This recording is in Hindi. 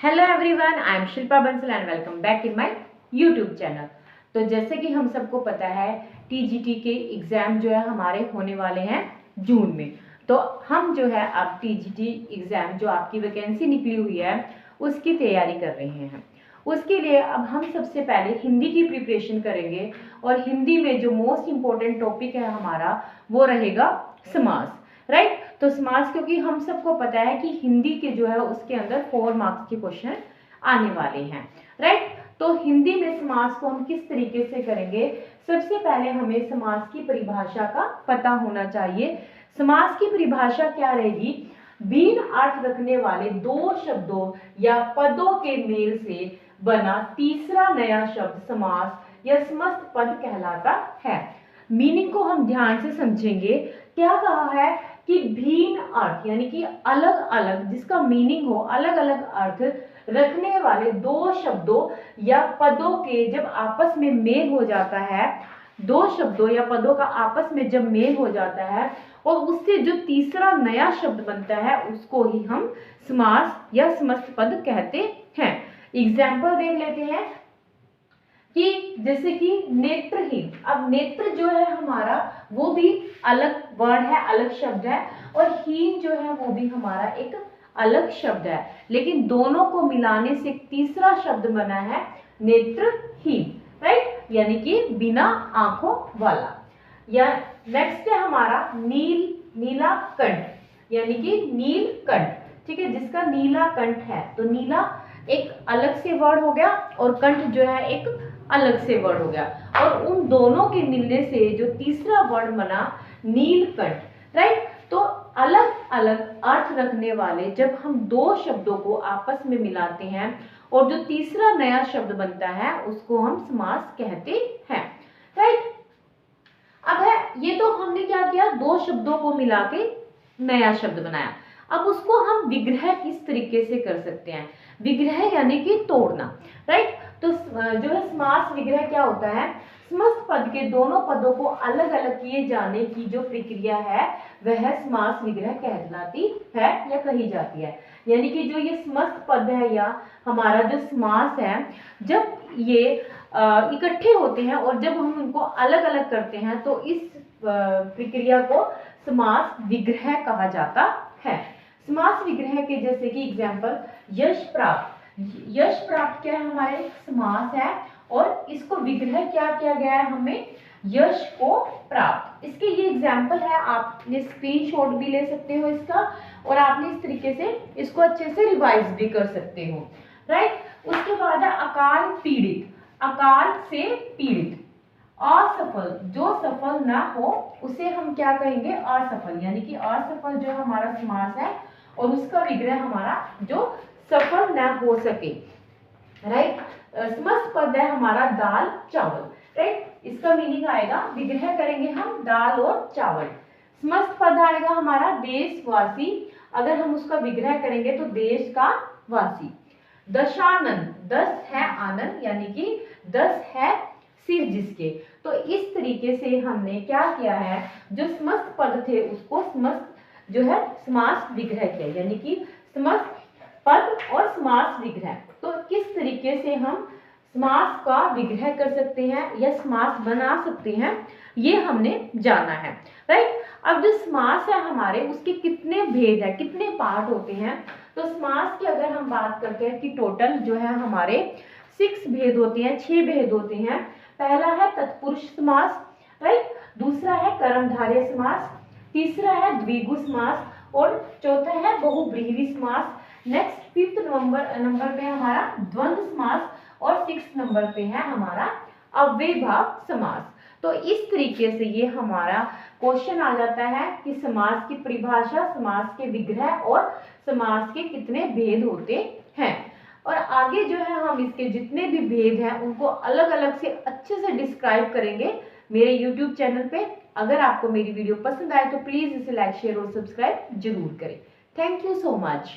Hello everyone, I am Shilpa Bansal and welcome back in my YouTube channel. तो जैसे कि हम सबको पता है, टीजीटी के एग्ज़ाम जो है हमारे होने वाले हैं जून में। तो हम जो है अब टीजीटी एग्ज़ाम जो आपकी वैकेंसी निकली हुई है उसकी तैयारी कर रहे हैं। उसके लिए अब हम सबसे पहले हिंदी की प्रिपरेशन करेंगे और हिंदी में जो मोस्ट इम्पोर्टेंट टॉपिक है हमारा वो रहेगा समास, राइट। तो समास, क्योंकि हम सबको पता है कि हिंदी के जो है उसके अंदर 4 मार्क्स के क्वेश्चन आने वाले हैं, राइट। तो हिंदी में समास को हम किस तरीके से करेंगे, सबसे पहले हमें समास की परिभाषा का पता होना चाहिए। समास की परिभाषा क्या रहेगी? भिन्न अर्थ रखने वाले दो शब्दों या पदों के मेल से बना तीसरा नया शब्द समास या समस्त पद कहलाता है। मीनिंग को हम ध्यान से समझेंगे। क्या कहा है कि भिन्न अर्थ यानी कि अलग अलग, जिसका मीनिंग हो अलग अलग अर्थ रखने वाले दो शब्दों या पदों के जब आपस में मेल हो जाता है, दो शब्दों या पदों का आपस में जब मेल हो जाता है और उससे जो तीसरा नया शब्द बनता है उसको ही हम समास या समस्त पद कहते हैं। एग्जाम्पल देख लेते हैं कि जैसे कि नेत्रहीन। अब नेत्र जो है हमारा वो भी अलग वर्ड है, अलग शब्द है, और हीन जो है वो भी हमारा एक अलग शब्द है, लेकिन दोनों को मिलाने से तीसरा शब्द बना है नेत्रहीन, राइट, यानी कि बिना आंखों वाला। या नेक्स्ट है हमारा नीला कंठ, यानी कि नीलकंठ, ठीक है, जिसका नीला कंठ है। तो नीला एक अलग से वर्ड हो गया और कंठ जो है एक अलग से वर्ड हो गया, और उन दोनों के मिलने से जो तीसरा वर्ड बना नीलकंठ, राइट। तो अलग अलग अर्थ रखने वाले जब हम दो शब्दों को आपस में मिलाते हैं और जो तीसरा नया शब्द बनता है उसको हम समास कहते हैं, राइट। अब है ये तो हमने क्या किया, दो शब्दों को मिला के नया शब्द बनाया। अब उसको हम विग्रह किस तरीके से कर सकते हैं? विग्रह यानी कि तोड़ना, राइट। तो जो है समास विग्रह क्या होता है? समस्त पद के दोनों पदों को अलग अलग किए जाने की जो प्रक्रिया है वह समास विग्रह कहलाती है या कही जाती है। यानी कि जो ये समस्त पद है या हमारा जो समास है, जब ये इकट्ठे होते हैं और जब हम उनको अलग अलग करते हैं तो इस प्रक्रिया को समास विग्रह कहा जाता है। समास विग्रह के जैसे कि एग्जाम्पल यश प्राप्त। यश प्राप्त क्या है? हमारे समास है और इसको विग्रह क्या किया गया है? हमें यश को प्राप्त। इसके ये एग्जाम्पल है, आपने स्क्रीनशॉट भी ले सकते हो इसका और आपने इस तरीके से इसको अच्छे से रिवाइज भी कर सकते हो, राइट। उसके बाद है अकाल पीड़ित। अकाल से पीड़ित। असफल, जो सफल ना हो उसे हम क्या कहेंगे? असफल, यानी कि असफल जो हमारा समास है और उसका विग्रह हमारा जो सफल ना हो सके, राइट। समस्त पद है हमारा दाल चावल, राइट। इसका मीनिंग आएगा, विग्रह करेंगे हम दाल और चावल। समस्त पद आएगा हमारा देशवासी, अगर हम उसका विग्रह करेंगे तो देश का वासी। दशानन, 10 है आनंद, यानी कि 10 है सिर जिसके। तो इस तरीके से हमने क्या किया है, जो समस्त पद थे उसको समस्त जो है समास विग्रह किया, यानी कि समस्त पद और समास विग्रह। तो किस तरीके से हम समास का विग्रह कर सकते हैं या समास बना सकते हैं ये हमने जाना है, राइट। अब जो समास है हमारे उसके कितने भेद है, कितने पार्ट होते हैं? तो समास की अगर हम बात करते हैं कि टोटल जो है हमारे 6 भेद होते हैं, 6 भेद होते हैं। पहला है तत्पुरुष समास, राइट। दूसरा है कर्मधारय समास, तीसरा है द्विगु समास और चौथा है बहुब्रीहि समास। नेक्स्ट 5th नंबर पे हमारा द्वंद्व समास और 6th नंबर पे है हमारा अव्ययीभाव समास। तो इस तरीके से ये हमारा क्वेश्चन आ जाता है कि समास की परिभाषा, समास के विग्रह और समास के कितने भेद होते हैं। और आगे जो है हम इसके जितने भी भेद हैं उनको अलग अलग से अच्छे से डिस्क्राइब करेंगे मेरे YouTube चैनल पे। अगर आपको मेरी वीडियो पसंद आए तो प्लीज इसे लाइक, शेयर और सब्सक्राइब जरूर करें। Thank you so much.